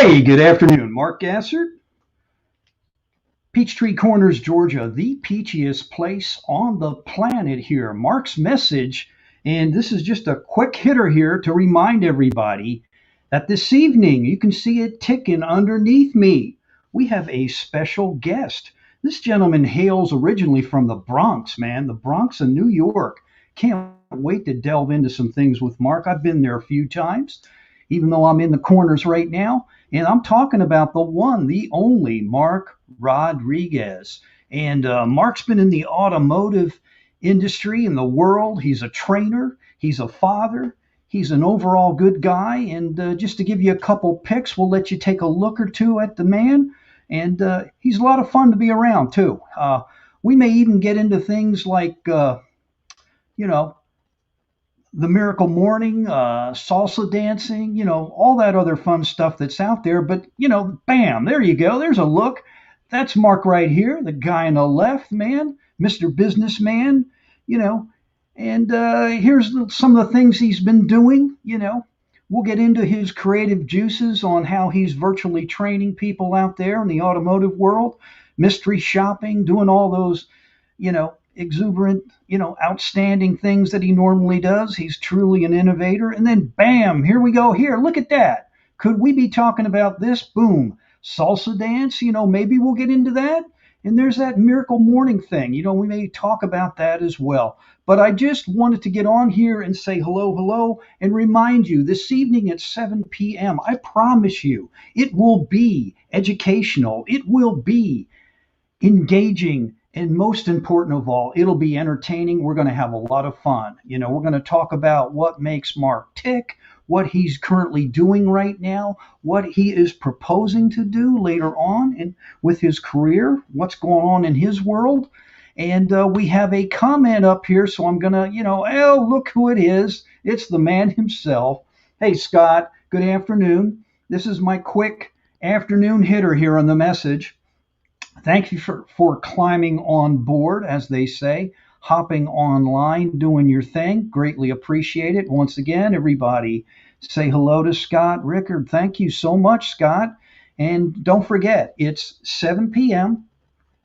Hey, good afternoon. Mark Gassert, Peachtree Corners, Georgia, the peachiest place on the planet here. Mark's message, and this is just a quick hitter here to remind everybody that this evening, you can see it ticking underneath me. We have a special guest. This gentleman hails originally from the Bronx, man, the Bronx of New York. Can't wait to delve into some things with Mark. I've been there a few times, even though I'm in the corners right now. And I'm talking about the one, the only Mark Rodriguez. And Mark's been in the automotive industry in the world. He's a trainer, he's a father, he's an overall good guy. And just to give you a couple picks, we'll let you take a look or two at the man. And he's a lot of fun to be around, too. We may even get into things like, you know, the Miracle Morning, salsa dancing, all that other fun stuff that's out there. But, bam, there you go. There's a look. That's Mark right here, the guy on the left, man, Mr. Businessman, you know. And here's some of the things he's been doing. We'll get into his creative juices on how he's virtually training people out there in the automotive world, mystery shopping, doing all those, exuberant, outstanding things that he normally does. He's truly an innovator. And then, bam, here we go. Here, look at that. Could we be talking about this? Boom. Salsa dance, maybe we'll get into that. And there's that Miracle Morning thing. We may talk about that as well. But I just wanted to get on here and say hello, hello, and remind you this evening at 7 p.m., I promise you, it will be educational. It will be engaging, and most important of all, it'll be entertaining. We're going to have a lot of fun. We're going to talk about what makes Mark tick, what he's currently doing right now, what he is proposing to do later on and with his career, what's going on in his world. And we have a comment up here, so I'm going to, oh, look who it is. It's the man himself. Hey, Scott, good afternoon. This is my quick afternoon hitter here on the message. Thank you for climbing on board, as they say, hopping online, doing your thing. Greatly appreciate it. Once again, everybody say hello to Scott Rickard. Thank you so much, Scott. And don't forget, it's 7 p.m.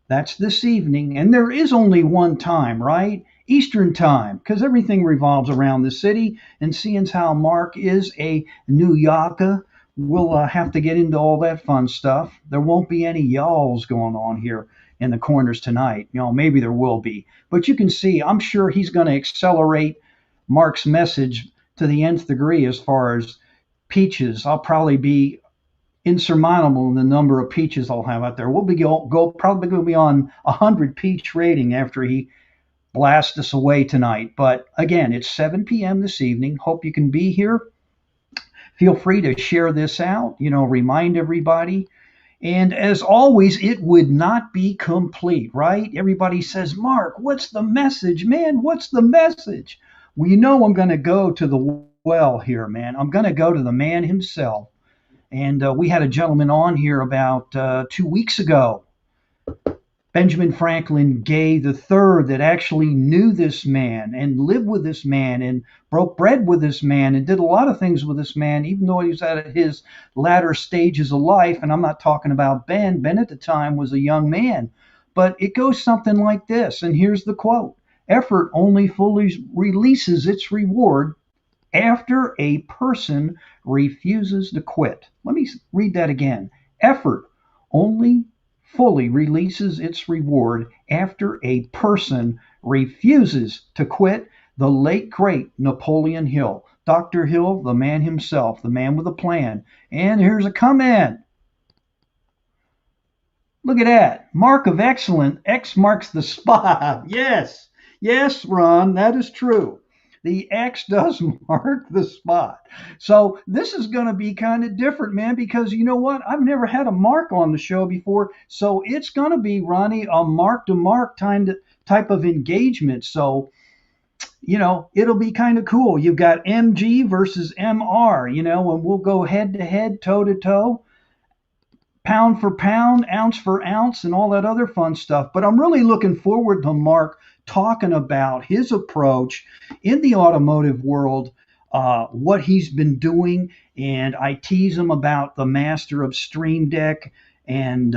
That's this evening. And there is only one time, right? Eastern time, because everything revolves around the city. And seeing how Mark is a New Yorker, we'll have to get into all that fun stuff. There won't be any y'alls going on here in the corners tonight. Maybe there will be. But you can see, I'm sure he's going to accelerate Mark's message to the nth degree as far as peaches. I'll probably be insurmountable in the number of peaches I'll have out there. We'll be probably going to be on 100 peach rating after he blasts us away tonight. But again, it's 7 p.m. this evening. Hope you can be here. Feel free to share this out, remind everybody. And as always, it would not be complete, right? Everybody says, Mark, what's the message? Man, what's the message? Well, I'm going to go to the well here, man. I'm going to go to the man himself. And we had a gentleman on here about 2 weeks ago, Benjamin Franklin Gay III, that actually knew this man and lived with this man and broke bread with this man and did a lot of things with this man, even though he was at his latter stages of life. And I'm not talking about Ben. Ben at the time was a young man. But it goes something like this. And here's the quote. Effort only fully releases its reward after a person refuses to quit. Let me read that again. Effort only fully releases its reward after a person refuses to quit. The late, great Napoleon Hill. Dr. Hill, the man himself, the man with a plan. And here's a comment. Look at that. Mark of excellent. X marks the spot. Yes. Yes, Ron, that is true. The X does mark the spot. So this is going to be kind of different, man, because you know what? I've never had a Mark on the show before. So it's going to be, Ronnie, a mark-to-mark type of engagement. So, it'll be kind of cool. You've got MG versus MR, and we'll go head-to-head, toe-to-toe, pound for pound, ounce for ounce, and all that other fun stuff. But I'm really looking forward to Mark talking about his approach in the automotive world what he's been doing, and I tease him about the master of Stream Deck and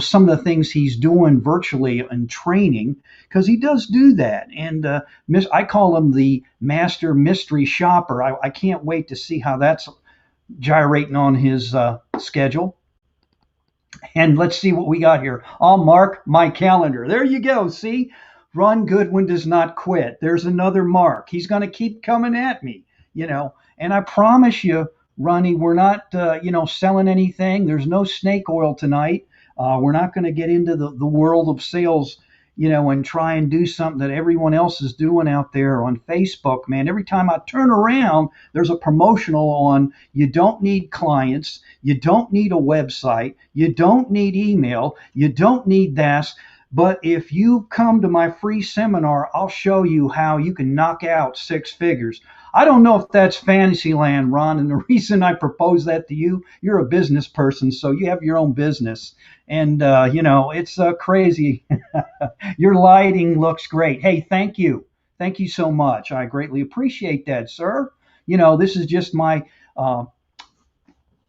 some of the things he's doing virtually and training because he does do that. And I call him the master mystery shopper. I can't wait to see how that's gyrating on his schedule. And let's see what we got here. I'll mark my calendar. There you go. See, Ron Goodwin does not quit. There's another mark. He's going to keep coming at me, And I promise you, Ronnie, we're not, selling anything. There's no snake oil tonight. We're not going to get into the world of sales, and try and do something that everyone else is doing out there on Facebook, man. Every time I turn around, there's a promotional on you don't need clients, you don't need a website, you don't need email, you don't need this. But if you come to my free seminar, I'll show you how you can knock out six figures. I don't know if that's fantasy land, Ron. And the reason I propose that to you, you're a business person, so you have your own business. And, it's crazy. Your lighting looks great. Hey, thank you. Thank you so much. I greatly appreciate that, sir. This is just my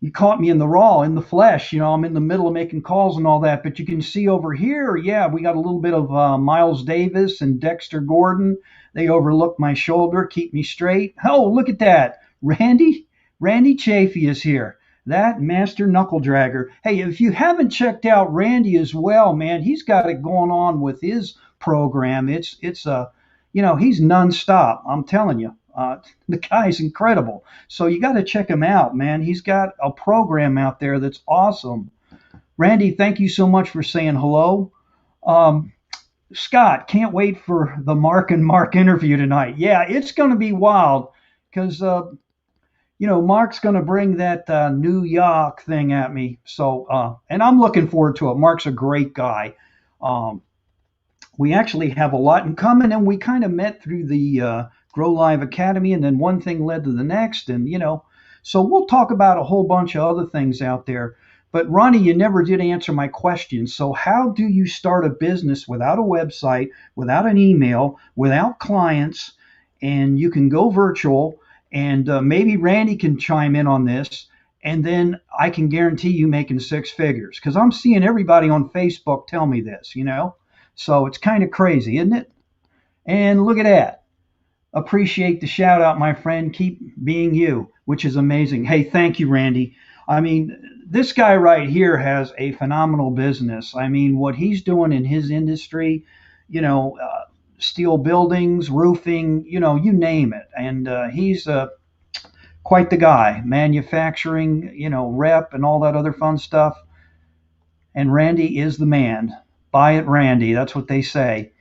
you caught me in in the flesh. I'm in the middle of making calls and all that. But you can see over here, yeah, we got a little bit of Miles Davis and Dexter Gordon. They overlook my shoulder, keep me straight. Oh, look at that. Randy Chafee is here. That master knuckle dragger. Hey, if you haven't checked out Randy as well, man, he's got it going on with his program. It's he's nonstop. I'm telling you. The guy's incredible. So you got to check him out, man. He's got a program out there that's awesome. Randy, thank you so much for saying hello. Scott, can't wait for the Mark and Mark interview tonight. Yeah, it's going to be wild because, Mark's going to bring that New York thing at me. So, and I'm looking forward to it. Mark's a great guy. We actually have a lot in common, and we kind of met through the Grow Live Academy, and then one thing led to the next, and so we'll talk about a whole bunch of other things out there. But Ronnie, you never did answer my question. So how do you start a business without a website, without an email, without clients, and you can go virtual, and maybe Randy can chime in on this, and then I can guarantee you making six figures because I'm seeing everybody on Facebook tell me this, So it's kind of crazy, isn't it? And look at that. Appreciate the shout out, my friend. Keep being you, which is amazing. Hey, thank you, Randy. I mean, this guy right here has a phenomenal business. I mean, what he's doing in his industry, steel buildings, roofing, you name it. And he's quite the guy, manufacturing, rep and all that other fun stuff. And Randy is the man. Buy it, Randy. That's what they say.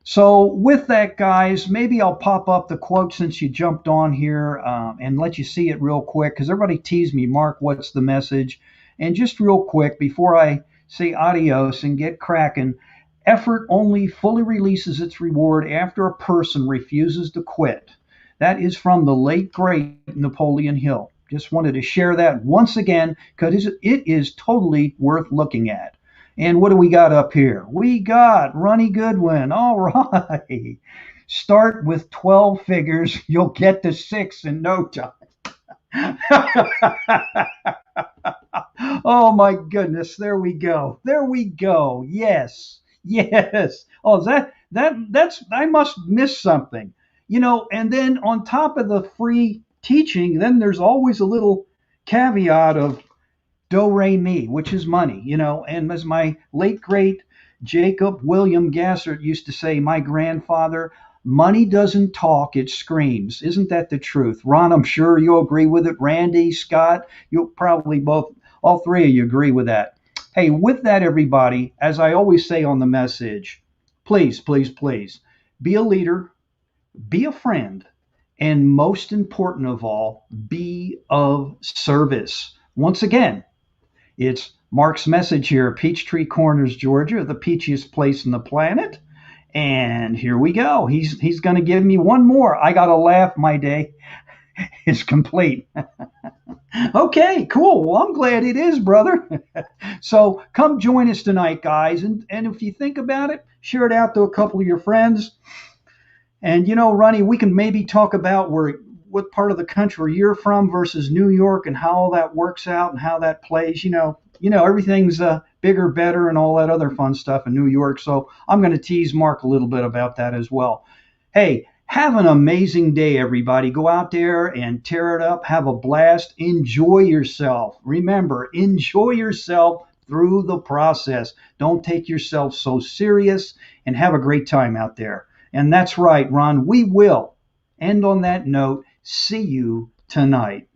So with that, guys, maybe I'll pop up the quote since you jumped on here and let you see it real quick because everybody teased me, Mark, what's the message? And just real quick, before I say adios and get cracking, effort only fully releases its reward after a person refuses to quit. That is from the late, great Napoleon Hill. Just wanted to share that once again because it is totally worth looking at. And what do we got up here? We got Ronnie Goodwin. All right. Start with 12 figures. You'll get to 6 in no time. Oh, my goodness. There we go. There we go. Yes. Yes. Oh, that's I must miss something. And then on top of the free teaching, then there's always a little caveat of do, re, mi, which is money, and as my late, great Jacob William Gassert used to say, my grandfather, money doesn't talk, it screams. Isn't that the truth? Ron, I'm sure you'll agree with it. Randy, Scott, you'll probably all three of you agree with that. Hey, with that, everybody, as I always say on the message, please, please, please, be a leader, be a friend, and most important of all, be of service. Once again, it's Mark's message here, Peachtree Corners, Georgia, the peachiest place on the planet. And here we go. He's going to give me one more. I got to laugh. My day is complete. Okay, cool. Well, I'm glad it is, brother. So come join us tonight, guys. And if you think about it, share it out to a couple of your friends. And, Ronnie, we can maybe talk about what part of the country you're from versus New York and how all that works out and how that plays. Everything's bigger, better, and all that other fun stuff in New York. So I'm going to tease Mark a little bit about that as well. Hey, have an amazing day, everybody. Go out there and tear it up. Have a blast. Enjoy yourself. Remember, enjoy yourself through the process. Don't take yourself so serious, and have a great time out there. And that's right, Ron. We will end on that note. See you tonight.